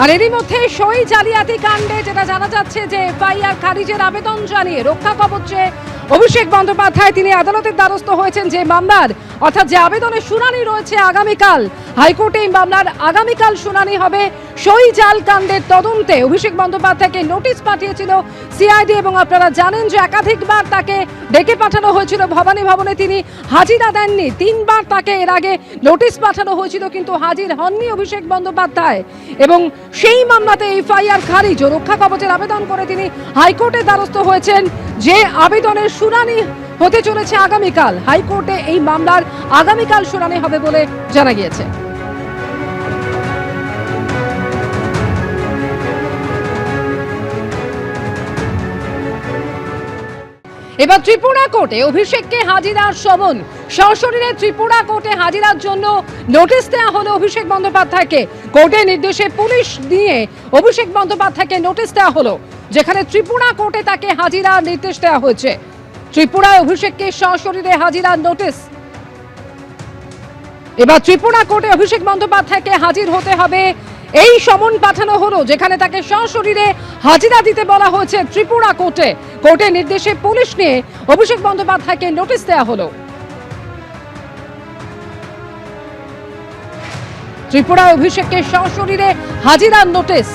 আর এরই মধ্যে সই জালিয়াতি কাণ্ডে যেটা জানা যাচ্ছে যে এফআইআর খারিজের আবেদন জানিয়ে রক্ষা কবচে অভিষেক বন্দ্যোপাধ্যায় তিনি আদালতের দ্বারস্থ হয়েছেন যে মামলার অর্থাৎ যে আবেদনের শুনানি রয়েছে আগামীকাল হাইকোর্টে। এই মামলার আগামীকাল শুনানি হবে। সই জাল কাণ্ডের তদন্তে অভিষেক বন্দ্যোপাধ্যায়কে নোটিশ পাঠিয়েছিল সিআইডি এবং আপনারা জানেন যে একাধিকবার তাকে ডেকে পাঠানো হয়েছিল ভবানী ভবনে, তিনি হাজিরা দেননি। 3 বার তাকে এর আগে নোটিশ পাঠানো হয়েছিল কিন্তু হাজির হননি অভিষেক বন্দ্যোপাধ্যায় এবং সেই মামলাতে এফআইআর খারিজ ও রক্ষা কবচের আবেদন করে তিনি হাইকোর্টের দ্বারস্থ হয়েছেন। যে আবেদনের শুনানি হতে চলেছে আগামীকাল, হাইকোর্টে এই মামলার আগামীকাল শুনানি হবে বলে জানা গিয়েছে। এবার ত্রিপুরা কোর্টে অভিষেককে হাজিরার সমন। সশরীরে ত্রিপুরা কোর্টে হাজিরার জন্য নোটিশ দেওয়া হলো অভিষেক বন্দ্যোপাধ্যায়কে। কোর্টের নির্দেশে পুলিশ দিয়ে অভিষেক বন্দ্যোপাধ্যায়কে নোটিশ দেওয়া হলো, যেখানে ত্রিপুরা কোর্টে তাকে হাজিরার নির্দেশ দেওয়া হয়েছে। ত্রিপুরায় অভিষেককে সশরীরে হাজিরার নোটিশ। এবার ত্রিপুরা কোর্টে অভিষেক বন্দ্যোপাধ্যায়কে হাজির হতে হবে, এই সমন পাঠানো হলো, যেখানে তাকে সশরীরে হাজিরা দিতে বলা হয়েছে ত্রিপুরা কোর্টে। কোর্টের নির্দেশে পুলিশ নিয়ে অভিষেক বন্দ্যোপাধ্যায়কে নোটিশ দেওয়া হলো। ত্রিপুরায় অভিষেককে সশরীরে হাজিরার নোটিশ।